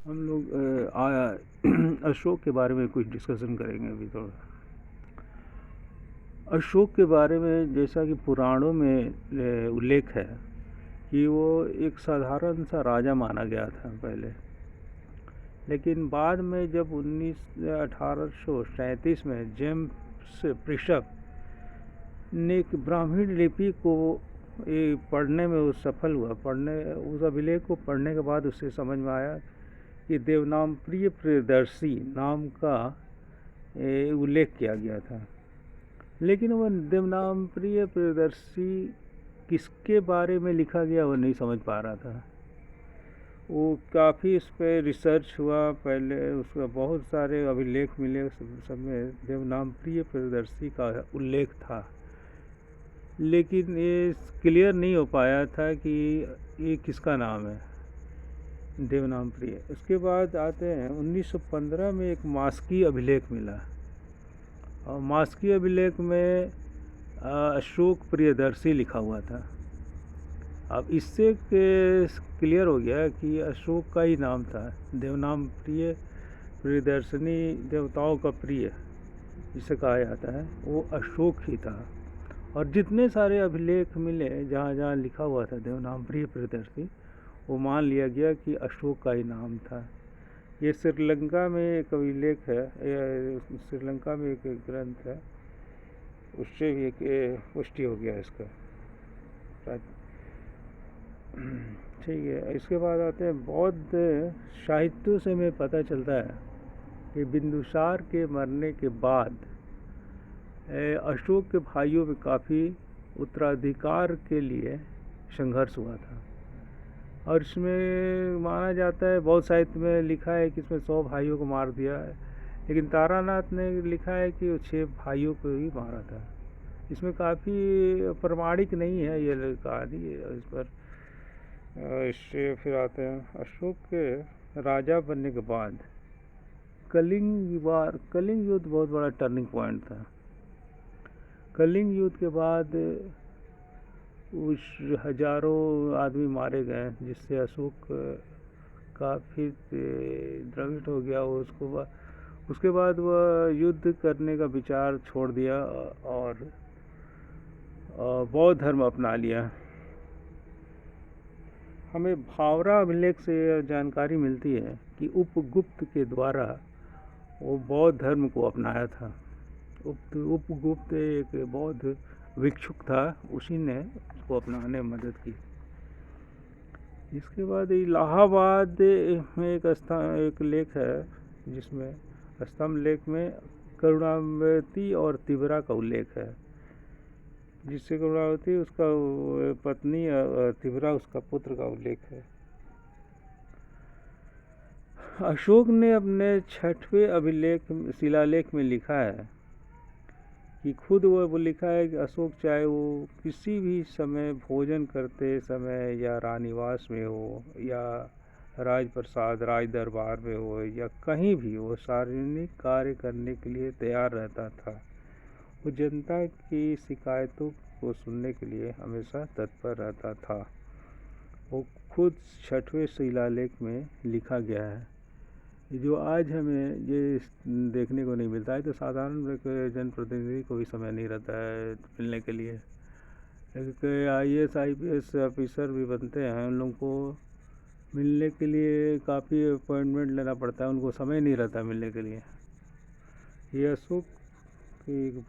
हम लोग अशोक के बारे में कुछ डिस्कशन करेंगे अभी थोड़ा। अशोक के बारे में जैसा कि पुराणों में उल्लेख है कि वो एक साधारण सा राजा माना गया था पहले, लेकिन बाद में जब 1837 में जेम्स प्रिशप ने एक ब्राह्मी लिपि को पढ़ने में वो सफल हुआ। उस अभिलेख को पढ़ने के बाद उसे समझ में आया कि देवनाम प्रिय प्रियदर्शी नाम का उल्लेख किया गया था, लेकिन वह देवनाम प्रिय प्रियदर्शी किसके बारे में लिखा गया वो नहीं समझ पा रहा था। वो काफ़ी इस पर रिसर्च हुआ, पहले उसका बहुत सारे अभिलेख मिले, सब में देवनाम प्रिय प्रियदर्शी का उल्लेख था, लेकिन ये क्लियर नहीं हो पाया था कि ये किसका नाम है, देवनाम प्रिय। उसके बाद आते हैं 1915 में एक मास्की अभिलेख मिला, और मास्की अभिलेख में अशोक प्रियदर्शी लिखा हुआ था। अब इससे क्लियर हो गया कि अशोक का ही नाम था। देवनाम प्रिय प्रियदर्शनी, देवताओं का प्रिय जिसे कहा जाता है, वो अशोक ही था। और जितने सारे अभिलेख मिले जहाँ जहाँ लिखा हुआ था देवनाम प्रिय प्रियदर्शी, वो मान लिया गया कि अशोक का ही नाम था। ये श्रीलंका में एक अभिलेख है, श्रीलंका में एक ग्रंथ है, उससे भी एक पुष्टि हो गया इसका। ठीक है, इसके बाद आते हैं बौद्ध साहित्यों से हमें पता चलता है कि बिंदुसार के मरने के बाद अशोक के भाइयों में काफ़ी उत्तराधिकार के लिए संघर्ष हुआ था। और इसमें माना जाता है, बहुत साहित्य में लिखा है कि इसमें 100 भाइयों को मार दिया है, लेकिन तारानाथ ने लिखा है कि वो 6 भाइयों को ही मारा था। इसमें काफ़ी प्रमाणिक नहीं है ये कहानी इस पर। इससे फिर आते हैं अशोक के राजा बनने के बाद कलिंग युद्ध बहुत बड़ा टर्निंग पॉइंट था। कलिंग युद्ध के बाद उस हजारों आदमी मारे गए, जिससे अशोक काफ़ी द्रवित हो गया। उसके बाद वह युद्ध करने का विचार छोड़ दिया और बौद्ध धर्म अपना लिया। हमें भावरा अभिलेख से जानकारी मिलती है कि उपगुप्त के द्वारा वो बौद्ध धर्म को अपनाया था। उपगुप्त एक बौद्ध भिक्षुक था, उसी ने उसको अपनाने में मदद की। इसके बाद इलाहाबाद में एक लेख है, जिसमें स्तंभ लेख में करुणावती और तिवरा का उल्लेख है, जिससे करुणावती उसका पत्नी, तिवरा उसका पुत्र का उल्लेख है। अशोक ने अपने 6वें शिलालेख में लिखा है कि खुद वो लिखा है कि अशोक चाहे वो किसी भी समय भोजन करते समय या राजनिवास में हो या राजप्रसाद राज दरबार में हो या कहीं भी, वो सार्वजनिक कार्य करने के लिए तैयार रहता था। वो जनता की शिकायतों को सुनने के लिए हमेशा तत्पर रहता था। वो खुद 6वें शिलालेख में लिखा गया है, जो आज हमें ये देखने को नहीं मिलता है। तो साधारण जनप्रतिनिधि को भी समय नहीं रहता है मिलने के लिए। IAS IPS ऑफिसर भी बनते हैं, उन लोगों को मिलने के लिए काफ़ी अपॉइंटमेंट लेना पड़ता है, उनको समय नहीं रहता मिलने के लिए। ये अशोक की एक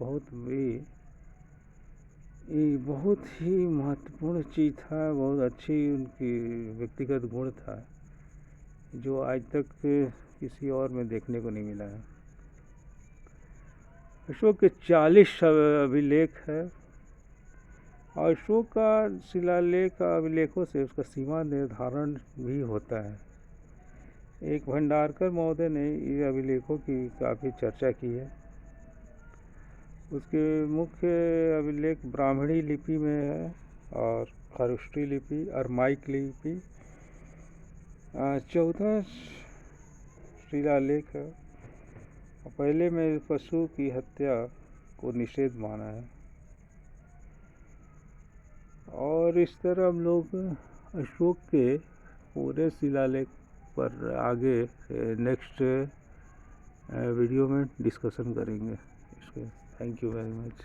बहुत ही महत्वपूर्ण चीज़ था, बहुत अच्छी उनकी व्यक्तिगत गुण था, जो आज तक किसी और में देखने को नहीं मिला है। अशोक के 40 अभिलेख है। अशोक का शिलालेख अभिलेखों से उसका सीमा निर्धारण भी होता है। एक भंडारकर महोदय ने ये अभिलेखों की काफ़ी चर्चा की है। उसके मुख्य अभिलेख ब्राह्मणी लिपि में है और खरुष्टी लिपि, अरमाइक लिपि। 14 शिलालेख है। पहले में पशु की हत्या को निषेध माना है। और इस तरह हम लोग अशोक के पूरे शिलालेख पर आगे नेक्स्ट वीडियो में डिस्कशन करेंगे इसके। Thank you very much.